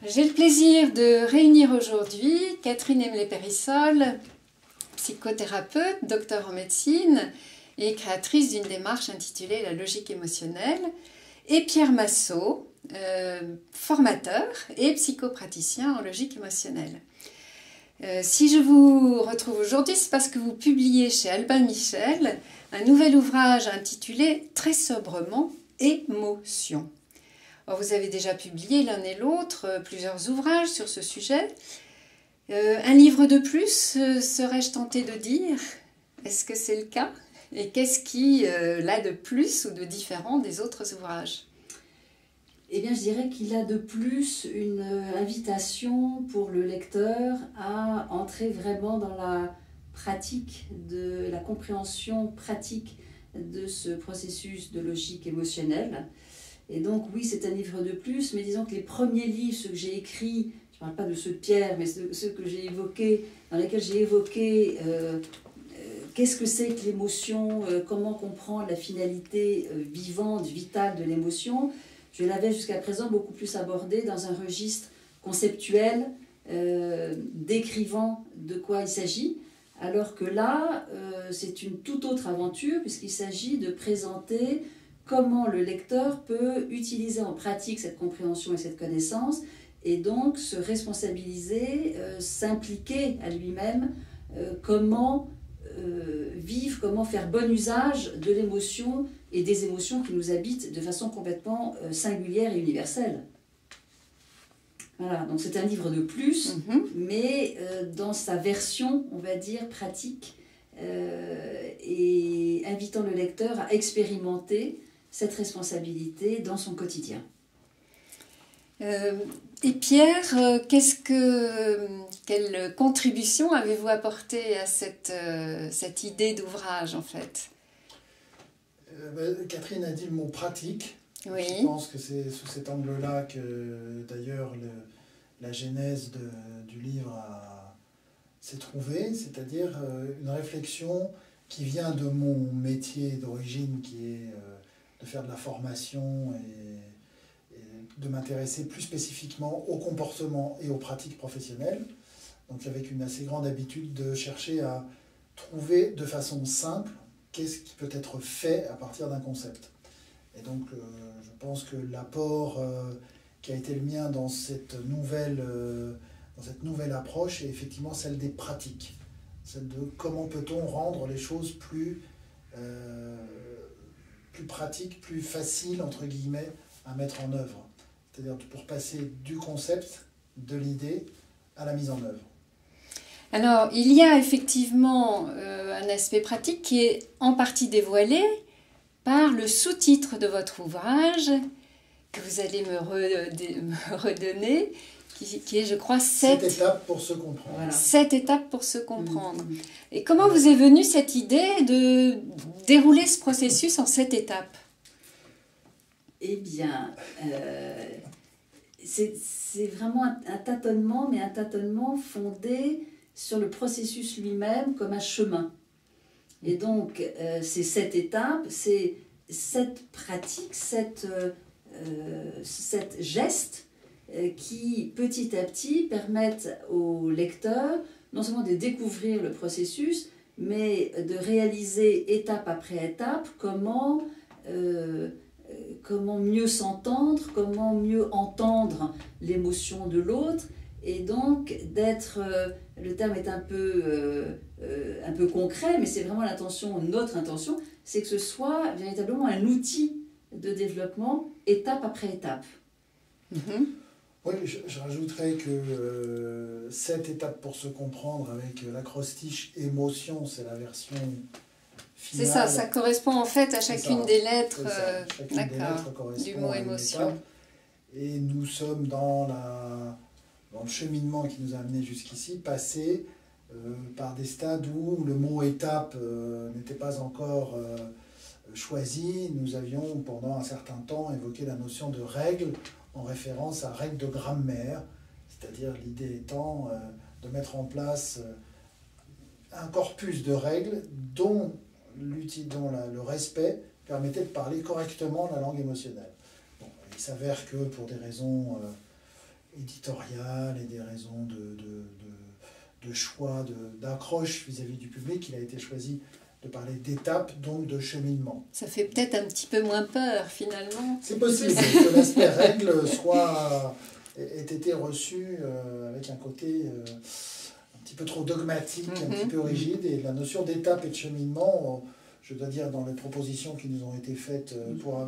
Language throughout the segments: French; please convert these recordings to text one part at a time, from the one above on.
J'ai le plaisir de réunir aujourd'hui Catherine Emlé-Périssol, psychothérapeute, docteur en médecine et créatrice d'une démarche intitulée La logique émotionnelle, et Pierre Massot, formateur et psychopraticien en logique émotionnelle. Si je vous retrouve aujourd'hui, c'est parce que vous publiez chez Albin Michel un nouvel ouvrage intitulé très sobrement « Émotion ». Vous avez déjà publié l'un et l'autre plusieurs ouvrages sur ce sujet. Un livre de plus, serais-je tentée de dire? Est-ce que c'est le cas? Et qu'est-ce qui l'a de plus ou de différent des autres ouvrages? Eh bien, je dirais qu'il a de plus une invitation pour le lecteur à entrer vraiment dans la pratique, de la compréhension pratique de ce processus de logique émotionnelle. Et donc, oui, c'est un livre de plus, mais disons que les premiers livres, ceux que j'ai écrits, je ne parle pas de ceux de Pierre, mais ceux que j'ai évoqués, dans lesquels j'ai évoqué qu'est-ce que c'est que l'émotion, comment comprendre la finalité vivante, vitale de l'émotion. Je l'avais jusqu'à présent beaucoup plus abordé dans un registre conceptuel, décrivant de quoi il s'agit, alors que là, c'est une toute autre aventure, puisqu'il s'agit de présenter comment le lecteur peut utiliser en pratique cette compréhension et cette connaissance, et donc se responsabiliser, s'impliquer à lui-même, comment vivre, comment faire bon usage de l'émotion et des émotions qui nous habitent de façon complètement singulière et universelle. Voilà, donc c'est un livre de plus, mais dans sa version, on va dire, pratique, et invitant le lecteur à expérimenter cette responsabilité dans son quotidien. Et Pierre, quelle contribution avez-vous apporté à cette idée d'ouvrage, en fait? Catherine a dit le mot pratique. Oui. Je pense que c'est sous cet angle-là que, d'ailleurs, la genèse du livre s'est trouvée, c'est-à-dire une réflexion qui vient de mon métier d'origine, qui est de faire de la formation et de m'intéresser plus spécifiquement au comportement et aux pratiques professionnelles. Donc avec une assez grande habitude de chercher à trouver de façon simple qu'est-ce qui peut être fait à partir d'un concept. Et donc je pense que l'apport qui a été le mien dans cette nouvelle approche est effectivement celle des pratiques. Celle de comment peut-on rendre les choses plus pratique, plus facile, entre guillemets, à mettre en œuvre. C'est-à-dire pour passer du concept, de l'idée, à la mise en œuvre. Alors, il y a effectivement un aspect pratique qui est en partie dévoilé par le sous-titre de votre ouvrage, que vous allez me redonner, qui est, je crois, 7 étapes pour se comprendre. Voilà. 7 étapes pour se comprendre. Et comment vous est venue cette idée de dérouler ce processus en 7 étapes? Eh bien, c'est vraiment un tâtonnement, mais un tâtonnement fondé sur le processus lui-même comme un chemin. Et donc, ces 7 étapes, c'est 7 pratiques, 7 gestes qui, petit à petit, permettent au lecteur non seulement de découvrir le processus, mais de réaliser étape après étape comment mieux s'entendre, comment mieux entendre l'émotion de l'autre, et donc d'être, le terme est un peu concret, mais c'est vraiment l'intention, notre intention, c'est que ce soit véritablement un outil de développement étape après étape. Oui, je rajouterais que 7 étapes pour se comprendre avec l'acrostiche émotion, c'est la version finale. C'est ça, ça correspond en fait à chacune des lettres, du mot émotion. Et nous sommes dans le cheminement qui nous a amenés jusqu'ici, passé par des stades où le mot étape n'était pas encore choisi. Nous avions pendant un certain temps évoqué la notion de règle en référence à règle de grammaire, c'est-à-dire l'idée étant de mettre en place un corpus de règles dont le respect permettait de parler correctement la langue émotionnelle. Bon, il s'avère que pour des raisons éditoriales et des raisons de choix, d'accroche vis-à-vis du public, il a été choisi de parler d'étapes, donc de cheminement. Ça fait peut-être un petit peu moins peur, finalement. C'est possible que l'aspect règle ait été reçu avec un côté un petit peu trop dogmatique, un petit peu rigide, et la notion d'étape et de cheminement, je dois dire, dans les propositions qui nous ont été faites pour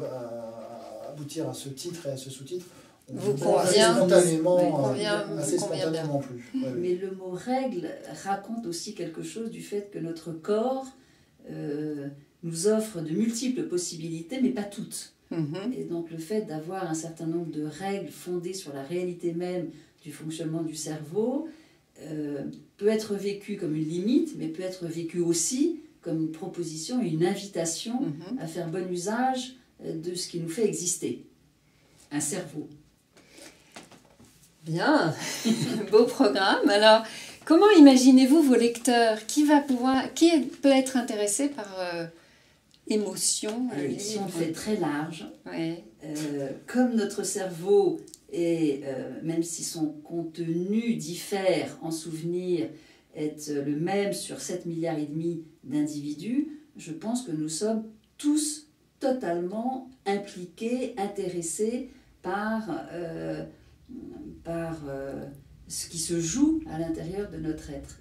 aboutir à ce titre et à ce sous-titre, vous convient assez spontanément plus. Ouais, mais le mot règle raconte aussi quelque chose du fait que notre corps nous offre de multiples possibilités, mais pas toutes. Et donc le fait d'avoir un certain nombre de règles fondées sur la réalité même du fonctionnement du cerveau peut être vécu comme une limite, mais peut être vécu aussi comme une proposition et une invitation à faire bon usage de ce qui nous fait exister, un cerveau. Bien, beau programme. Alors, comment imaginez-vous vos lecteurs? Qui peut être intéressé par émotion, Si on fait très large, ouais. Comme notre cerveau, même si son contenu diffère en souvenirs, est le même sur 7,5 milliards d'individus, je pense que nous sommes tous totalement impliqués, intéressés par ce qui se joue à l'intérieur de notre être.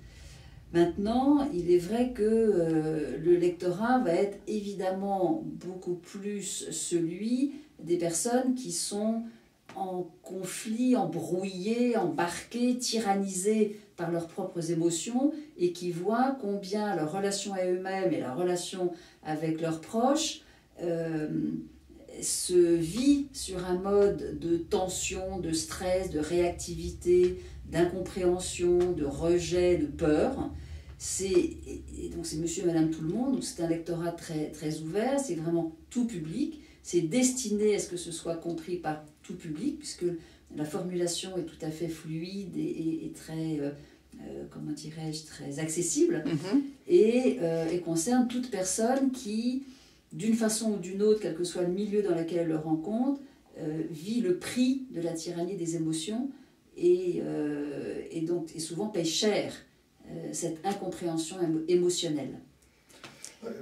Maintenant, il est vrai que le lectorat va être évidemment beaucoup plus celui des personnes qui sont en conflit, embrouillées, embarquées, tyrannisées par leurs propres émotions et qui voient combien leur relation à eux-mêmes et leur relation avec leurs proches se vit sur un mode de tension, de stress, de réactivité, d'incompréhension, de rejet, de peur. Donc c'est monsieur et madame tout le monde, donc c'est un lectorat très, très ouvert, c'est vraiment tout public, c'est destiné à ce que ce soit compris par tout public, puisque la formulation est tout à fait fluide et très, comment dirais-je, très accessible, et concerne toute personne qui, d'une façon ou d'une autre, quel que soit le milieu dans lequel elle le rencontre, vit le prix de la tyrannie des émotions et souvent paye cher cette incompréhension émotionnelle.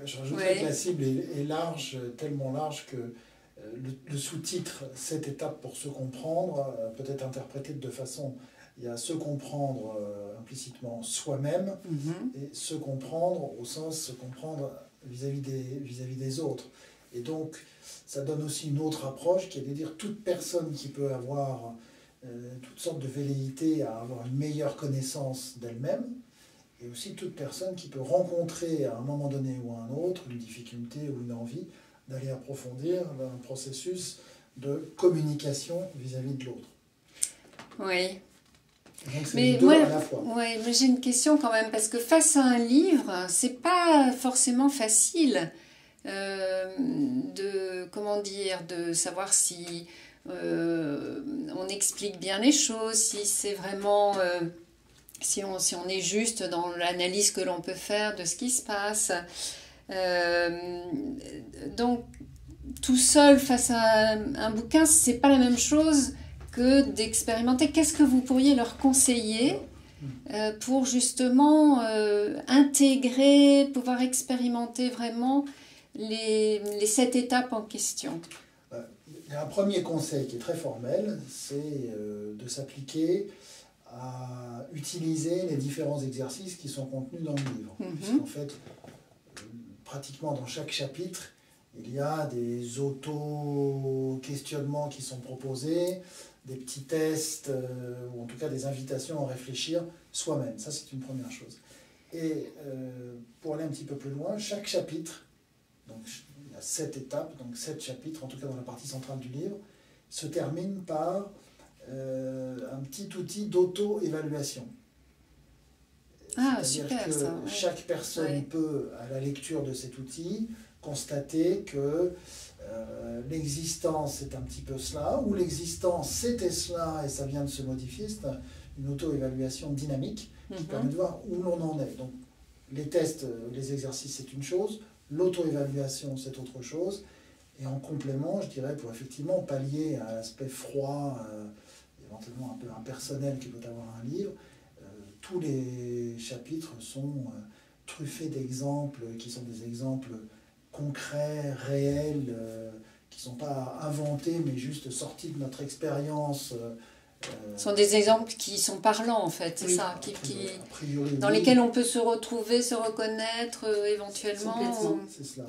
Je rajouterais que la cible est large, tellement large que le sous-titre « Cette étape pour se comprendre » peut être interprété de deux façons. Il y a se comprendre implicitement soi-même et se comprendre au sens se comprendre vis-à-vis des autres. Et donc, ça donne aussi une autre approche qui est de dire toute personne qui peut avoir toutes sortes de velléités à avoir une meilleure connaissance d'elle-même, et aussi toute personne qui peut rencontrer à un moment donné ou à un autre une difficulté ou une envie d'aller approfondir un processus de communication vis-à-vis de l'autre. Oui. Donc c'est les deux à la fois. Ouais, mais j'ai une question quand même, parce que face à un livre, c'est pas forcément facile de savoir si on explique bien les choses, si c'est vraiment... si on est juste dans l'analyse que l'on peut faire de ce qui se passe. Donc, tout seul face à un bouquin, c'est pas la même chose que d'expérimenter. Qu'est-ce que vous pourriez leur conseiller pour justement intégrer, pouvoir expérimenter vraiment les 7 étapes en question? Il y a un premier conseil qui est très formel, c'est de s'appliquer à utiliser les différents exercices qui sont contenus dans le livre. Puisqu'en fait, pratiquement dans chaque chapitre, il y a des auto-questionnements qui sont proposés, des petits tests, ou en tout cas des invitations à réfléchir soi-même. Ça, c'est une première chose. Et pour aller un petit peu plus loin, chaque chapitre, donc il y a 7 étapes, donc 7 chapitres, en tout cas dans la partie centrale du livre, se termine par un petit outil d'auto-évaluation. Ah, C'est-à-dire super, que ça. chaque personne peut, à la lecture de cet outil, constater que l'existence c'est un petit peu cela, ou l'existence c'était cela et ça vient de se modifier. C'est une auto-évaluation dynamique qui permet de voir où l'on en est. Donc les tests, les exercices c'est une chose, l'auto-évaluation c'est autre chose. Et en complément, je dirais, pour effectivement pallier à l'aspect froid, éventuellement un peu impersonnel que peut avoir un livre, tous les chapitres sont truffés d'exemples qui sont des exemples concrets, réels, qui ne sont pas inventés mais juste sortis de notre expérience. Ce sont des exemples qui sont parlants en fait, c'est ça, dans lesquels on peut se retrouver, se reconnaître éventuellement. C'est cela.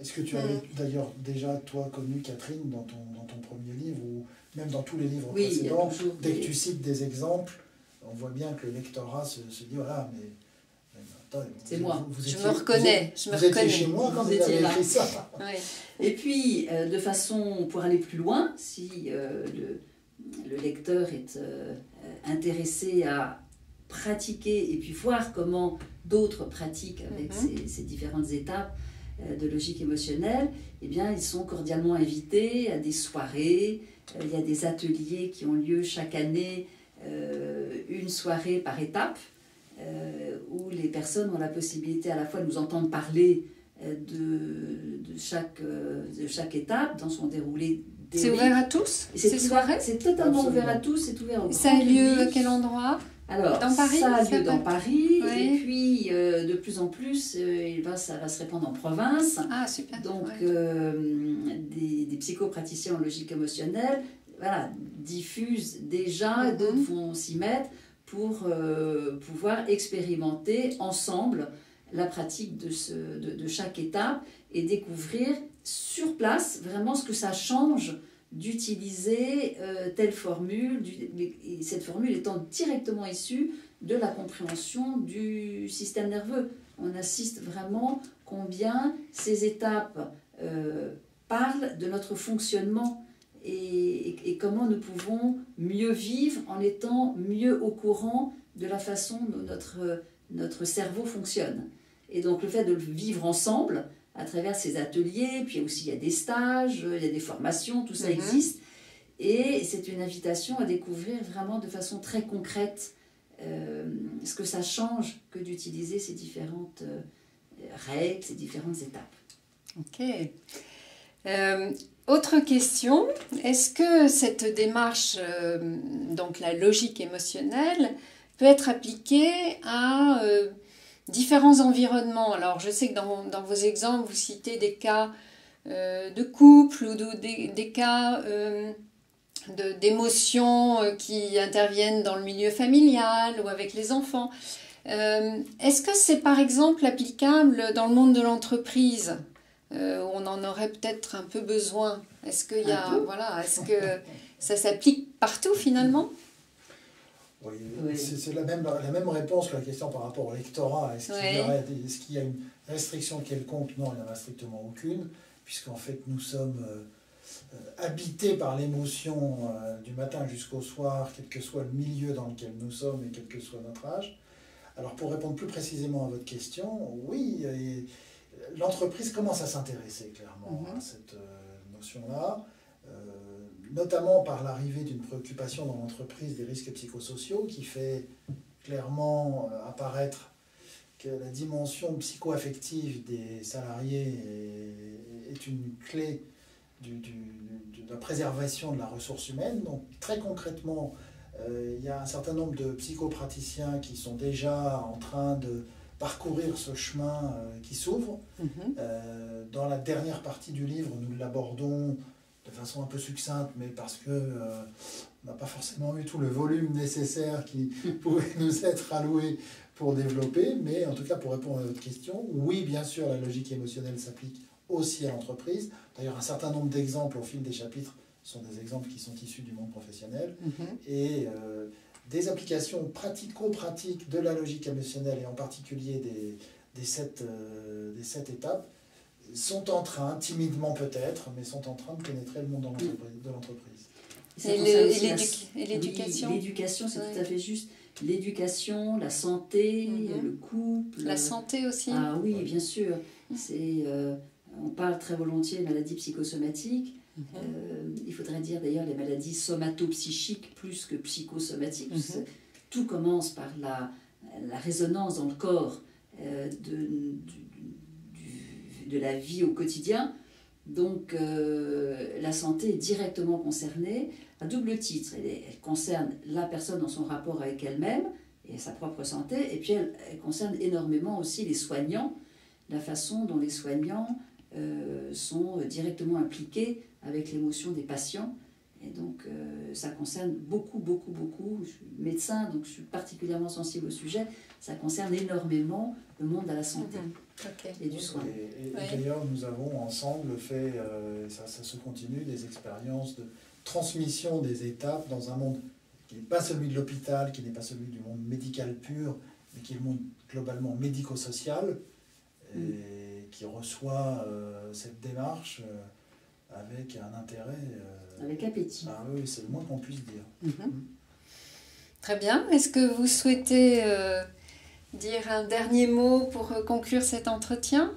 Est-ce que tu avais d'ailleurs déjà, toi, connu Catherine dans ton premier livre, ou même dans tous les livres précédents, dès que tu cites des exemples, on voit bien que le lectorat se dit, voilà, mais attends, c'est moi. Je me reconnais. Vous étiez chez moi quand vous avez écrit ça. Oui. Et puis, de façon, pour aller plus loin, si le lecteur est intéressé à pratiquer et puis voir comment d'autres pratiquent avec ces différentes étapes de logique émotionnelle, eh bien, ils sont cordialement invités à des soirées. Il y a des ateliers qui ont lieu chaque année, une soirée par étape, où les personnes ont la possibilité à la fois de nous entendre parler de chaque étape dans son déroulé. C'est ouvert à tous, ces soirées? C'est totalement ouvert à tous, c'est ouvert au grand public. Ça a lieu à quel endroit? Alors, dans Paris, ça a lieu dans Paris, oui. Et puis de plus en plus, ça va se répandre en province. Ah, super. Donc, des psychopraticiens en logique émotionnelle diffusent déjà, d'autres vont s'y mettre pour pouvoir expérimenter ensemble la pratique de chaque étape et découvrir sur place vraiment ce que ça change d'utiliser telle formule, et cette formule étant directement issue de la compréhension du système nerveux. On assiste vraiment combien ces étapes parlent de notre fonctionnement et comment nous pouvons mieux vivre en étant mieux au courant de la façon dont notre cerveau fonctionne. Et donc le fait de le vivre ensemble, à travers ces ateliers, puis aussi il y a des stages, il y a des formations, tout ça existe. Et c'est une invitation à découvrir vraiment de façon très concrète ce que ça change que d'utiliser ces différentes règles, ces différentes étapes. Ok. Autre question, est-ce que cette démarche, donc la logique émotionnelle, peut être appliquée à différents environnements? Alors je sais que dans vos exemples, vous citez des cas de couple ou des cas d'émotions qui interviennent dans le milieu familial ou avec les enfants. Est-ce que c'est par exemple applicable dans le monde de l'entreprise où on en aurait peut-être un peu besoin? Est-ce qu'il y a, est-ce que ça s'applique partout finalement? Oui, c'est la même réponse que la question par rapport au lectorat. Est-ce qu'il y a une restriction quelconque? Non, il n'y en a strictement aucune, puisqu'en fait nous sommes habités par l'émotion du matin jusqu'au soir, quel que soit le milieu dans lequel nous sommes et quel que soit notre âge. Alors pour répondre plus précisément à votre question, oui, l'entreprise commence à s'intéresser clairement à cette notion-là, notamment par l'arrivée d'une préoccupation dans l'entreprise des risques psychosociaux qui fait clairement apparaître que la dimension psycho-affective des salariés est une clé de la préservation de la ressource humaine. Donc très concrètement, il y a un certain nombre de psychopraticiens qui sont déjà en train de parcourir ce chemin qui s'ouvre. Dans la dernière partie du livre, nous l'abordons de façon un peu succincte, mais parce que on n'a pas forcément eu tout le volume nécessaire qui pouvait nous être alloué pour développer. Mais en tout cas, pour répondre à votre question, oui, bien sûr, la logique émotionnelle s'applique aussi à l'entreprise. D'ailleurs, un certain nombre d'exemples au fil des chapitres sont des exemples qui sont issus du monde professionnel. Et des applications pratico-pratiques de la logique émotionnelle, et en particulier des sept étapes, sont en train, timidement peut-être, mais sont en train de pénétrer le monde de l'entreprise. Et l'éducation? L'éducation, c'est tout à fait juste. L'éducation, la santé, le couple. La santé aussi? Ah oui, bien sûr. On parle très volontiers de maladies psychosomatiques. Il faudrait dire d'ailleurs les maladies somatopsychiques plus que psychosomatiques. Tout commence par la résonance dans le corps de la vie au quotidien, Donc la santé est directement concernée à double titre. Elle concerne la personne dans son rapport avec elle-même et sa propre santé, et puis elle concerne énormément aussi les soignants, la façon dont les soignants sont directement impliqués avec l'émotion des patients. Et donc ça concerne beaucoup. Je suis médecin, donc je suis particulièrement sensible au sujet. Ça concerne énormément le monde de la santé et du soin. Et d'ailleurs, nous avons ensemble fait, ça se continue, des expériences de transmission des étapes dans un monde qui n'est pas celui de l'hôpital, qui n'est pas celui du monde médical pur, mais qui est le monde globalement médico-social, et qui reçoit cette démarche avec un intérêt... avec appétit. Ah oui, c'est le moins qu'on puisse dire. Très bien. Est-ce que vous souhaitez dire un dernier mot pour conclure cet entretien ?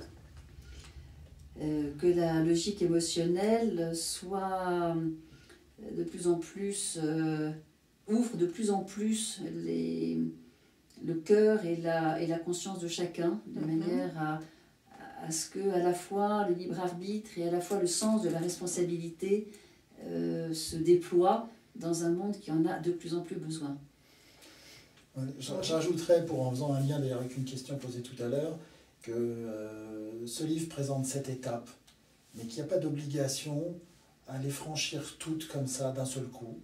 Que la logique émotionnelle soit de plus en plus... ouvre de plus en plus le cœur et la conscience de chacun, de manière à ce que à la fois le libre arbitre et à la fois le sens de la responsabilité se déploient dans un monde qui en a de plus en plus besoin. J'ajouterais, en faisant un lien d'ailleurs avec une question posée tout à l'heure, que ce livre présente 7 étapes, mais qu'il n'y a pas d'obligation à les franchir toutes comme ça d'un seul coup,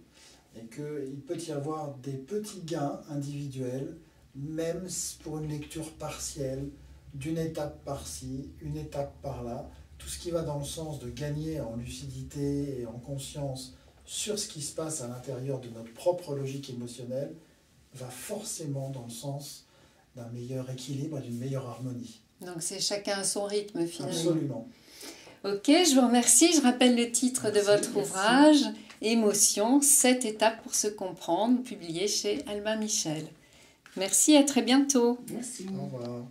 et qu'il peut y avoir des petits gains individuels, même pour une lecture partielle, d'une étape par-ci, une étape par-là, tout ce qui va dans le sens de gagner en lucidité et en conscience sur ce qui se passe à l'intérieur de notre propre logique émotionnelle, va forcément dans le sens d'un meilleur équilibre et d'une meilleure harmonie. Donc c'est chacun à son rythme finalement. Absolument. Ok, je vous remercie. Je rappelle le titre de votre ouvrage, Émotion, 7 étapes pour se comprendre, publié chez Albin Michel. Merci, à très bientôt. Merci. Au revoir.